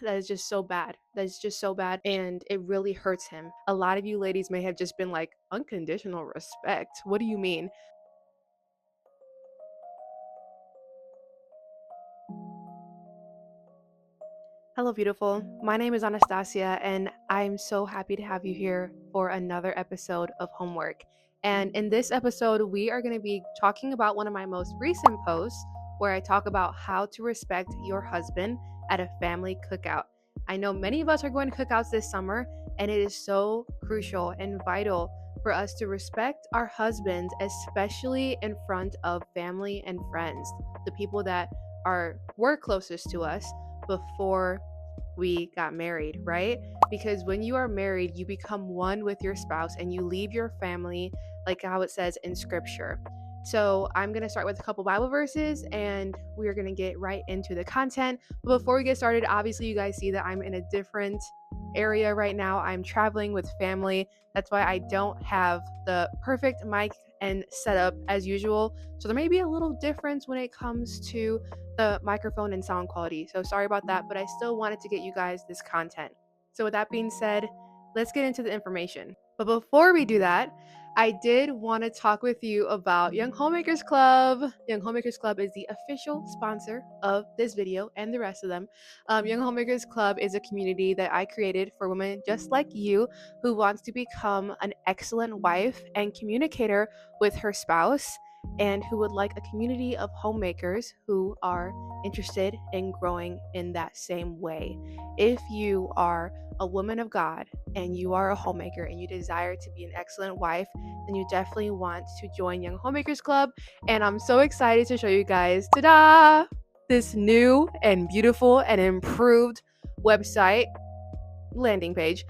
That is just so bad. That is just so bad. And it really hurts him. A lot of you ladies may have just been like, unconditional respect. What do you mean? Hello, beautiful. My name is Anastasia, and I'm so happy to have you here for another episode of Homework. And in this episode, we are going to be talking about one of my most recent posts where I talk about how to respect your husband at a family cookout. I know many of us are going to cookouts this summer, and it is so crucial and vital for us to respect our husbands, especially in front of family and friends, the people that were closest to us before we got married, right? Because when you are married, you become one with your spouse and you leave your family, like how it says in scripture. So, I'm going to start with a couple Bible verses and we are going to get right into the content. But before we get started, obviously, you guys see that I'm in a different area right now. I'm traveling with family. That's why I don't have the perfect mic and setup as usual. So, there may be a little difference when it comes to the microphone and sound quality. So sorry about that, but I still wanted to get you guys this content. So with that being said, let's get into the information. But before we do that, I did want to talk with you about Young Homemakers Club. Young Homemakers Club is the official sponsor of this video and the rest of them. Young Homemakers Club is a community that I created for women just like you who wants to become an excellent wife and communicator with her spouse and who would like a community of homemakers who are interested in growing in that same way. If you are a woman of God and you are a homemaker and you desire to be an excellent wife, then you definitely want to join Young Homemakers Club. And I'm so excited to show you guys, ta-da, this new and beautiful and improved website landing page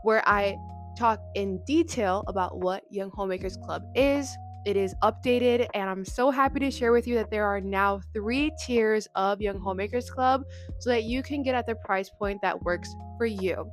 where I talk in detail about what Young Homemakers Club is. It is updated, and I'm so happy to share with you that there are now 3 tiers of Young Homemakers Club so that you can get at the price point that works for you.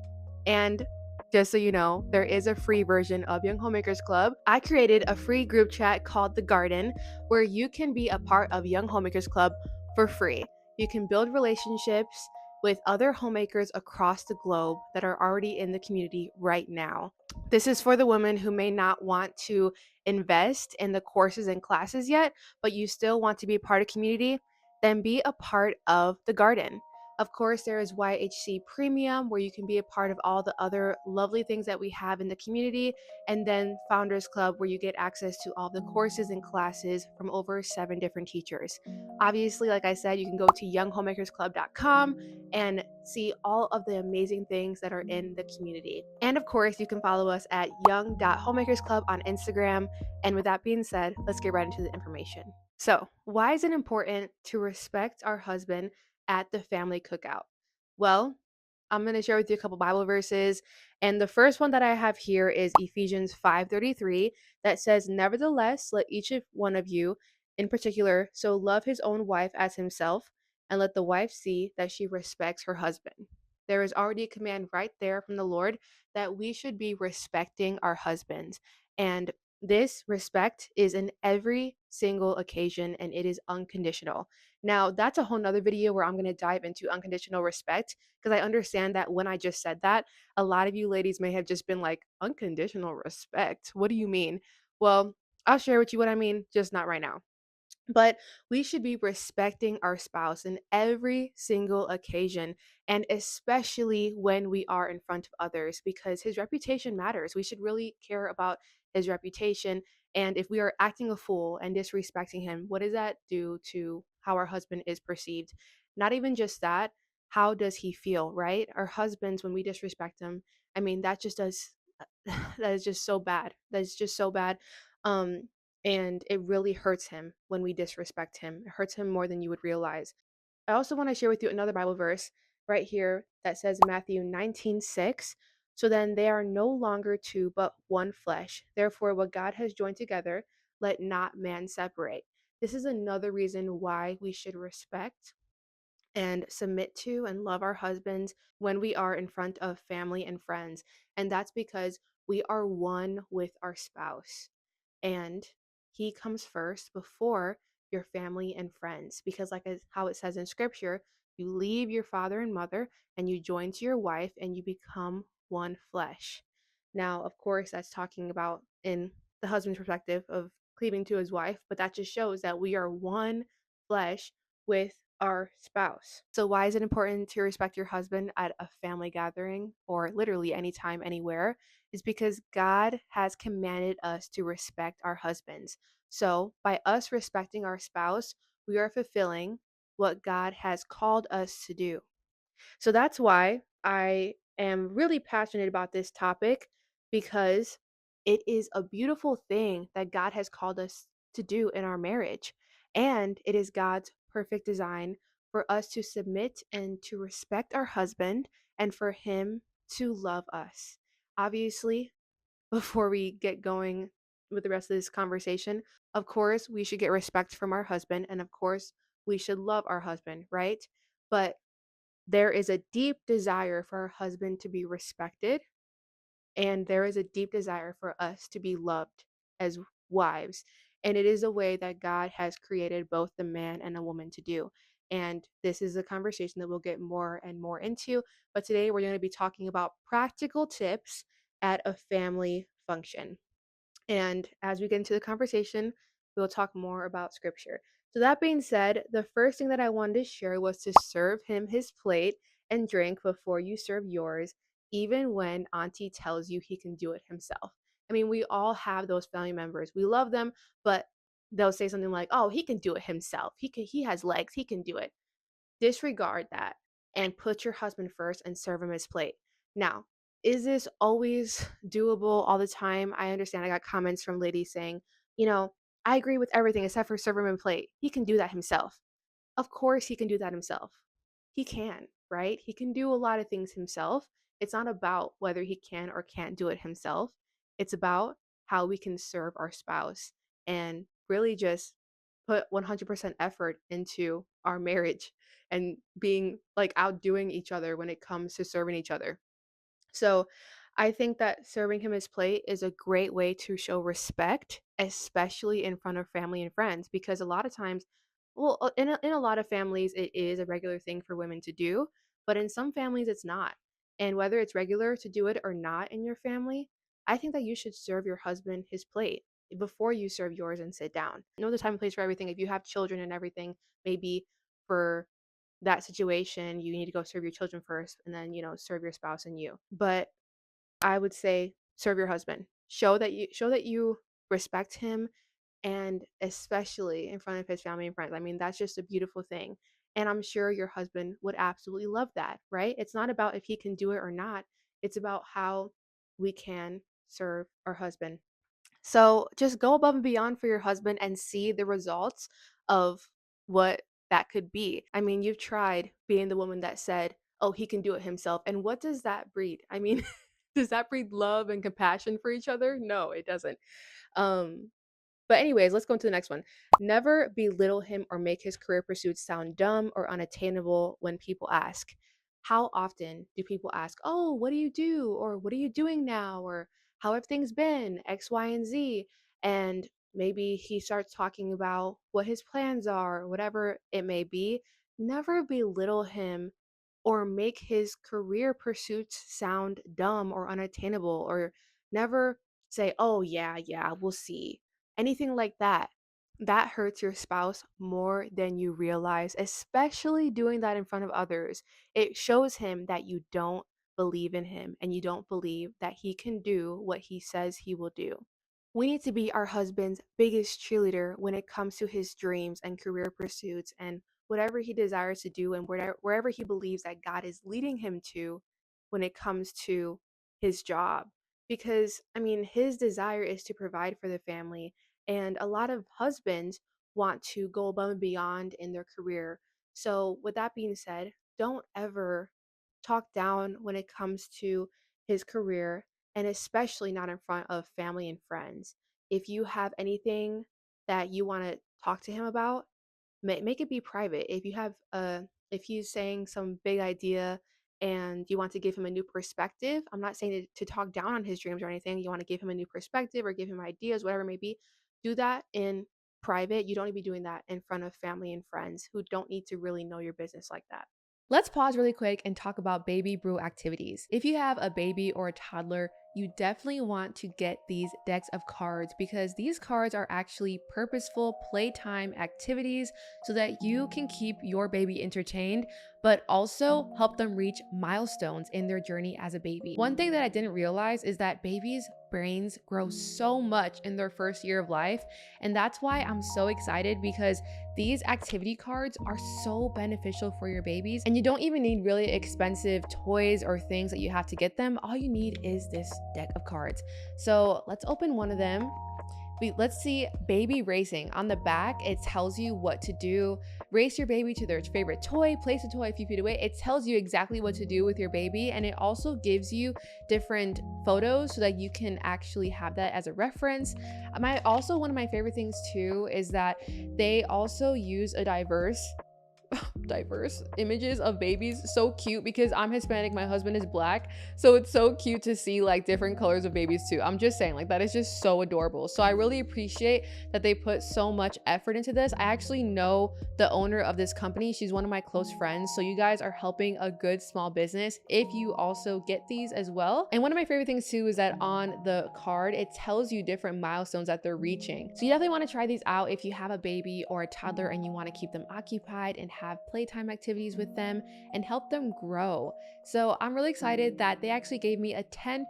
And just so you know, there is a free version of Young Homemakers Club. I created a free group chat called The Garden where you can be a part of Young Homemakers Club for free. You can build relationships with other homemakers across the globe that are already in the community right now. This is for the women who may not want to invest in the courses and classes yet, but you still want to be a part of community, then be a part of the garden. Of course, there is YHC Premium, where you can be a part of all the other lovely things that we have in the community, and then Founders Club, where you get access to all the courses and classes from over 7 different teachers. Obviously, like I said, you can go to younghomemakersclub.com and see all of the amazing things that are in the community. And of course, you can follow us at young.homemakersclub on Instagram. And with that being said, let's get right into the information. So, why is it important to respect our husband at the family cookout? Well, I'm going to share with you a couple Bible verses. And the first one that I have here is Ephesians 5:33 that says, "Nevertheless, let each of one of you in particular so love his own wife as himself, and let the wife see that she respects her husband." There is already a command right there from the Lord that we should be respecting our husbands. And this respect is in every single occasion and it is unconditional. Now, that's a whole nother video where I'm going to dive into unconditional respect because I understand that when I just said that, a lot of you ladies may have just been like, unconditional respect? What do you mean? Well, I'll share with you what I mean, just not right now. But we should be respecting our spouse in every single occasion, and especially when we are in front of others, because his reputation matters. We should really care about his reputation. And if we are acting a fool and disrespecting him, what does that do to how our husband is perceived? Not even just that, how does he feel, right? Our husbands, when we disrespect them, I mean, that just does, that is just so bad. That is just so bad. Um, and it really hurts him when we disrespect him. It hurts him more than you would realize. I also want to share with you another Bible verse right here that says Matthew 19:6. So then they are no longer two, but one flesh. Therefore, what God has joined together, let not man separate. This is another reason why we should respect and submit to and love our husbands when we are in front of family and friends. And that's because we are one with our spouse. And he comes first before your family and friends. Because, like how it says in scripture, You leave your father and mother and you join to your wife and you become one flesh. Now, of course, that's talking about in the husband's perspective of cleaving to his wife, but that just shows that we are one flesh with our spouse. So, why is it important to respect your husband at a family gathering or literally anytime, anywhere? Is because God has commanded us to respect our husbands. So, by us respecting our spouse, we are fulfilling what God has called us to do. So that's why I am really passionate about this topic because it is a beautiful thing that God has called us to do in our marriage. And it is God's perfect design for us to submit and to respect our husband and for him to love us. Obviously, before we get going with the rest of this conversation, of course, we should get respect from our husband. And of course, we should love our husband, right? But there is a deep desire for our husband to be respected, and there is a deep desire for us to be loved as wives. And it is a way that God has created both the man and a woman to do. And this is a conversation that we'll get more and more into. But today we're going to be talking about practical tips at a family function. And as we get into the conversation, we'll talk more about scripture. So, that being said, the first thing that I wanted to share was to serve him his plate and drink before you serve yours, even when Auntie tells you he can do it himself. I mean, we all have those family members. We love them, but they'll say something like, "Oh, he can do it himself. He has legs. He can do it." Disregard that and put your husband first and serve him his plate. Now, is this always doable all the time? I understand I got comments from ladies saying, I agree with everything except for serve him a plate. He can do that himself. Of course, he can do that himself. He can, right? He can do a lot of things himself. It's not about whether he can or can't do it himself. It's about how we can serve our spouse and really just put 100% effort into our marriage and being like outdoing each other when it comes to serving each other. So I think that serving him his plate is a great way to show respect, especially in front of family and friends, because a lot of times, well, in a lot of families, it is a regular thing for women to do, but in some families, it's not. And whether it's regular to do it or not in your family, I think that you should serve your husband his plate before you serve yours and sit down. Know the time and place for everything. If you have children and everything, maybe for that situation, you need to go serve your children first and then, serve your spouse and you. But I would say serve your husband. Show that you respect him and especially in front of his family and friends. I mean, that's just a beautiful thing. And I'm sure your husband would absolutely love that, right? It's not about if he can do it or not. It's about how we can serve our husband. So just go above and beyond for your husband and see the results of what that could be. I mean, you've tried being the woman that said, "Oh, he can do it himself." And what does that breed? I mean, does that breed love and compassion for each other? No, it doesn't. Um but anyways, let's go into the next one. Never belittle him or make his career pursuits sound dumb or unattainable when people ask. How often do people ask, "Oh, what do you do?" or "What are you doing now?" or "How have things been?" X, Y, and Z. And maybe he starts talking about what his plans are, whatever it may be. Never belittle him or make his career pursuits sound dumb or unattainable, or never say, "Oh, yeah, yeah, we'll see." Anything like that. That hurts your spouse more than you realize, especially doing that in front of others. It shows him that you don't believe in him and you don't believe that he can do what he says he will do. We need to be our husband's biggest cheerleader when it comes to his dreams and career pursuits and whatever he desires to do and wherever he believes that God is leading him to when it comes to his job. Because, I mean, his desire is to provide for the family, and a lot of husbands want to go above and beyond in their career. So, with that being said, don't ever talk down when it comes to his career, and especially not in front of family and friends. If you have anything that you want to talk to him about, make it be private. If he's saying some big idea and you want to give him a new perspective, I'm not saying to talk down on his dreams or anything. You want to give him a new perspective or give him ideas, whatever it may be. Do that in private. You don't need to be doing that in front of family and friends who don't need to really know your business like that. Let's pause really quick and talk about baby brew activities. If you have a baby or a toddler, you definitely want to get these decks of cards because these cards are actually purposeful playtime activities so that you can keep your baby entertained, but also help them reach milestones in their journey as a baby. One thing that I didn't realize is that babies' brains grow so much in their first year of life, and that's why I'm so excited because these activity cards are so beneficial for your babies, and you don't even need really expensive toys or things that you have to get them. All you need is this deck of cards. So let's open one of them. Let's see baby racing. On the back, it tells you what to do. Race your baby to their favorite toy, place a toy a few feet away. It tells you exactly what to do with your baby, and it also gives you different photos so that you can actually have that as a reference. One of my favorite things too is that they also use a diverse images of babies. So cute because I'm Hispanic, my husband is black, so it's so cute to see like different colors of babies too. I'm just saying, like, that is just so adorable. So I really appreciate that they put so much effort into this. I actually know the owner of this company. She's one of my close friends, so you guys are helping a good small business if you also get these as well. And one of my favorite things too is that on the card it tells you different milestones that they're reaching, so you definitely want to try these out if you have a baby or a toddler and you want to keep them occupied and have playtime activities with them and help them grow. So I'm really excited that they actually gave me a 10%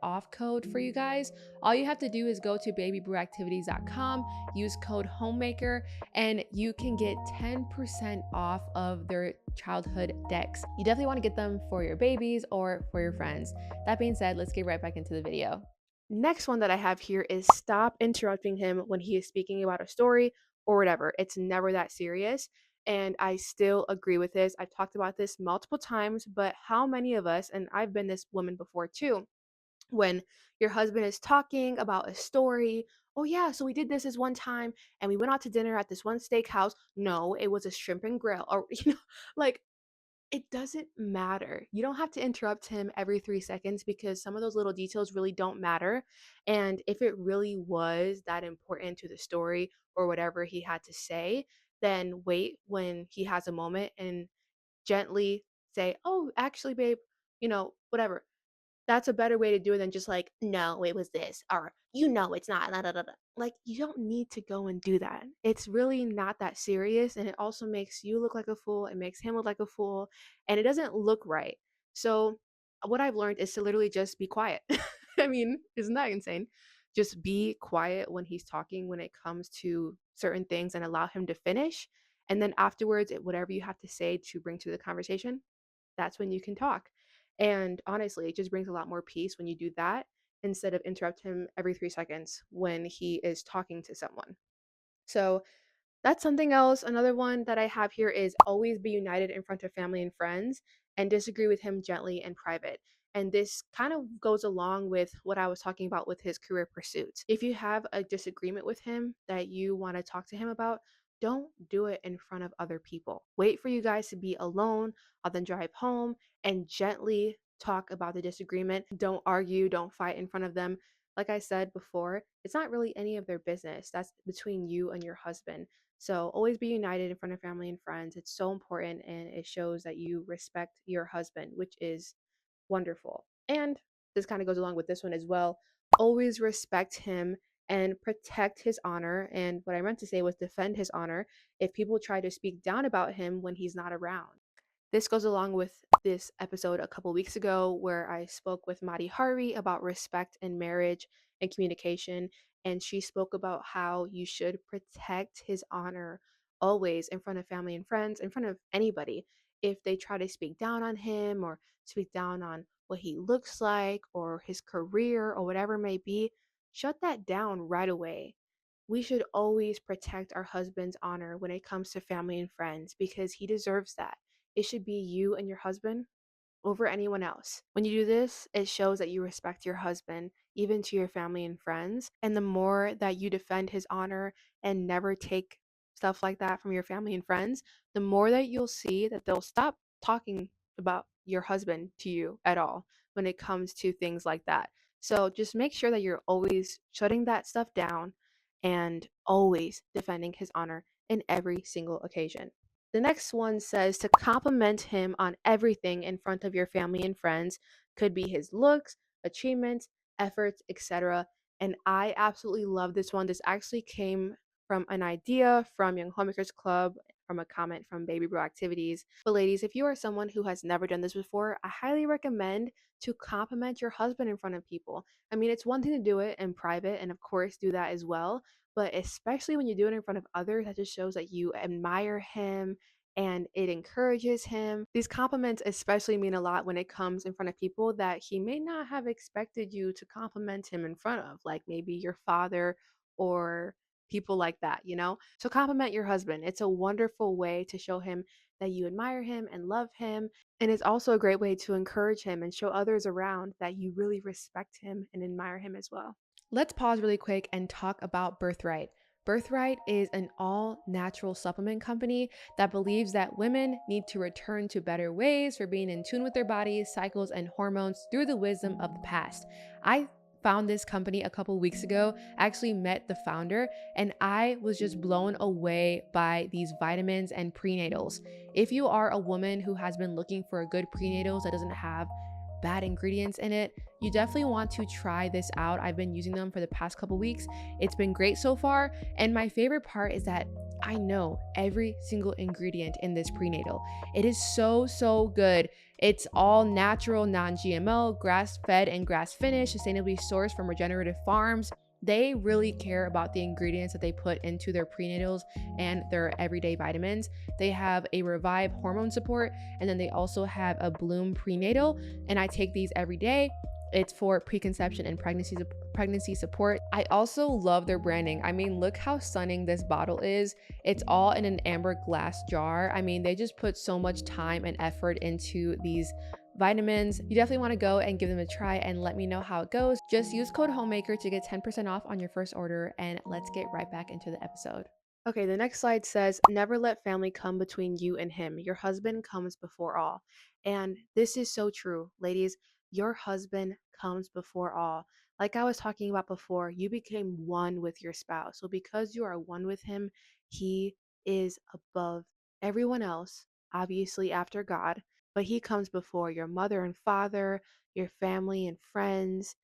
off code for you guys. All you have to do is go to babybrewactivities.com, use code homemaker, and you can get 10% off of their childhood decks. You definitely want to get them for your babies or for your friends. That being said, let's get right back into the video. Next one that I have here is stop interrupting him when he is speaking about a story or whatever. It's never that serious. And I still agree with this. I've talked about this multiple times, but how many of us, and I've been this woman before too, when your husband is talking about a story, oh yeah, so we did this one time and we went out to dinner at this one steakhouse. No, it was a shrimp and grill, or, like, it doesn't matter. You don't have to interrupt him every 3 seconds because some of those little details really don't matter, and if it really was that important to the story or whatever he had to say, then wait when he has a moment and gently say, "Oh, actually, babe, whatever." That's a better way to do it than just like, "No, it was this," or, "It's not, da, da, da, da." Like, you don't need to go and do that. It's really not that serious, and it also makes you look like a fool, it makes him look like a fool, and it doesn't look right. So, what I've learned is to literally just be quiet. I mean, isn't that insane? Just be quiet when he's talking when it comes to certain things and allow him to finish, and then afterwards, whatever you have to say to bring to the conversation, that's when you can talk. And honestly, it just brings a lot more peace when you do that instead of interrupt him every 3 seconds when he is talking to someone. So, that's something else. Another one that I have here is always be united in front of family and friends and disagree with him gently in private. And this kind of goes along with what I was talking about with his career pursuits. If you have a disagreement with him that you want to talk to him about, don't do it in front of other people. Wait for you guys to be alone. I'll then drive home and gently talk about the disagreement. Don't argue, don't fight in front of them. Like I said before, it's not really any of their business. That's between you and your husband. So always be united in front of family and friends. It's so important and it shows that you respect your husband, which is wonderful. And this kind of goes along with this one as well. Always respect him and protect his honor. And what I meant to say was defend his honor if people try to speak down about him when he's not around. This goes along with this episode a couple weeks ago where I spoke with Madi Hari about respect in marriage and communication. And she spoke about how you should protect his honor always in front of family and friends, in front of anybody. If they try to speak down on him or speak down on what he looks like or his career or whatever it may be, shut that down right away. We should always protect our husband's honor when it comes to family and friends because he deserves that. It should be you and your husband over anyone else. When you do this, it shows that you respect your husband, even to your family and friends. And the more that you defend his honor and never take stuff like that from your family and friends, the more that you'll see that they'll stop talking about your husband to you at all when it comes to things like that. So just make sure that you're always shutting that stuff down and always defending his honor in every single occasion. The next one says to compliment him on everything in front of your family and friends, could be his looks, achievements, efforts, etc. And I absolutely love this one. This actually came from an idea from Young Homemakers Club, from a comment from Baby Bro Activities. But ladies, if you are someone who has never done this before, I highly recommend to compliment your husband in front of people. I mean, it's one thing to do it in private, and of course, do that as well. But especially when you do it in front of others, that just shows that you admire him and it encourages him. These compliments especially mean a lot when it comes in front of people that he may not have expected you to compliment him in front of, like maybe your father or people like that, you know? So compliment your husband. It's a wonderful way to show him that you admire him and love him. And it's also a great way to encourage him and show others around that you really respect him and admire him as well. Let's pause really quick and talk about Birthright. Birthright is an all natural supplement company that believes that women need to return to better ways for being in tune with their bodies, cycles, and hormones through the wisdom of the past. I found this company a couple weeks ago, actually met the founder, and I was just blown away by these vitamins and prenatals. If you are a woman who has been looking for a good prenatals that doesn't have bad ingredients in it, you definitely want to try this out. I've been using them for the past couple weeks. It's been great so far. And my favorite part is that I know every single ingredient in this prenatal. It is so, so good. It's all natural, non GMO, grass fed and grass finished, sustainably sourced from regenerative farms. They really care about the ingredients that they put into their prenatals and their everyday vitamins. They have a Revive hormone support, and then they also have a Bloom prenatal. And I take these every day. It's for preconception and pregnancy support. I also love their branding. I mean, look how stunning this bottle is. It's all in an amber glass jar. I mean, they just put so much time and effort into these vitamins. You definitely want to go and give them a try and let me know how it goes. Just use code homemaker to get 10% off on your first order, and let's get right back into the episode. Okay, the next slide says, never let family come between you and him. Your husband comes before all. And this is so true, ladies. Your husband comes before all. Like I was talking about before, you became one with your spouse. So because you are one with him, he is above everyone else, obviously after God, but he comes before your mother and father, your family and friends,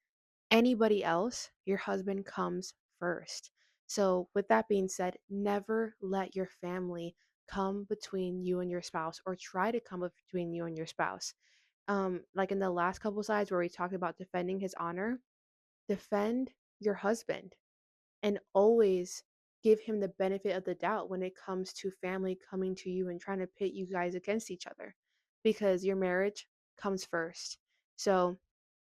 anybody else. Your husband comes first. So, with that being said, never let your family come between you and your spouse or try to come between you and your spouse. Like in the last couple slides where we talked about defending his honor, defend your husband and always give him the benefit of the doubt when it comes to family coming to you and trying to pit you guys against each other because your marriage comes first. So,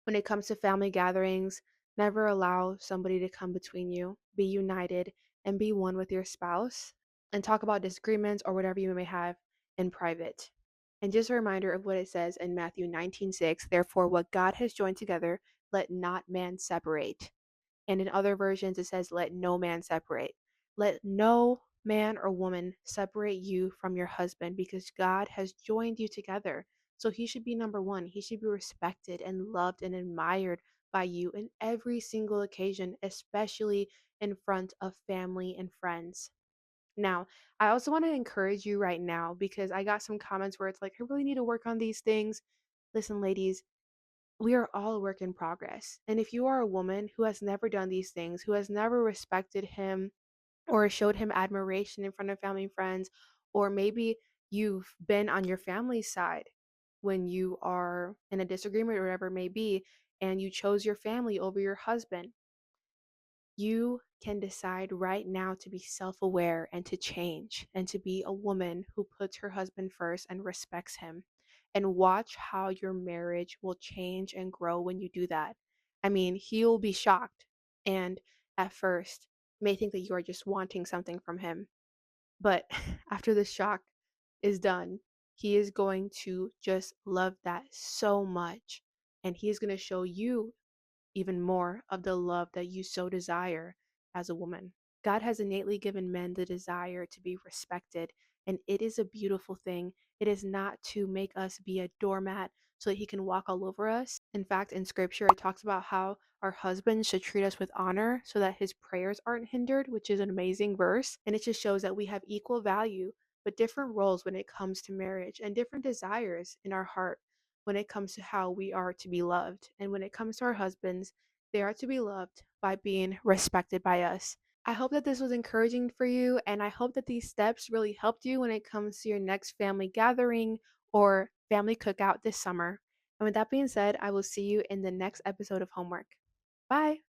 when it comes to family gatherings, never allow somebody to come between you. Be united and be one with your spouse and talk about disagreements or whatever you may have in private. And just a reminder of what it says in Matthew 19:6, therefore what God has joined together, let not man separate. And in other versions, it says, let no man separate. Let no man or woman separate you from your husband because God has joined you together. So he should be number one. He should be respected and loved and admired by you in every single occasion, especially in front of family and friends. Now, I also want to encourage you right now because I got some comments where it's like, I really need to work on these things. Listen, ladies, we are all a work in progress. And if you are a woman who has never done these things, who has never respected him or showed him admiration in front of family and friends, or maybe you've been on your family's side when you are in a disagreement or whatever it may be, and you chose your family over your husband, you can decide right now to be self aware and to change and to be a woman who puts her husband first and respects him. And watch how your marriage will change and grow when you do that. I mean, he'll be shocked and at first may think that you are just wanting something from him. But after the shock is done, he is going to just love that so much. And he is going to show you even more of the love that you so desire as a woman. God has innately given men the desire to be respected, and it is a beautiful thing. It is not to make us be a doormat so that he can walk all over us. In fact, in scripture, it talks about how our husbands should treat us with honor so that his prayers aren't hindered, which is an amazing verse. And it just shows that we have equal value but different roles when it comes to marriage and different desires in our heart when it comes to how we are to be loved. And when it comes to our husbands, they are to be loved by being respected by us. I hope that this was encouraging for you, and I hope that these steps really helped you when it comes to your next family gathering or family cookout this summer. And with that being said, I will see you in the next episode of Homework. Bye.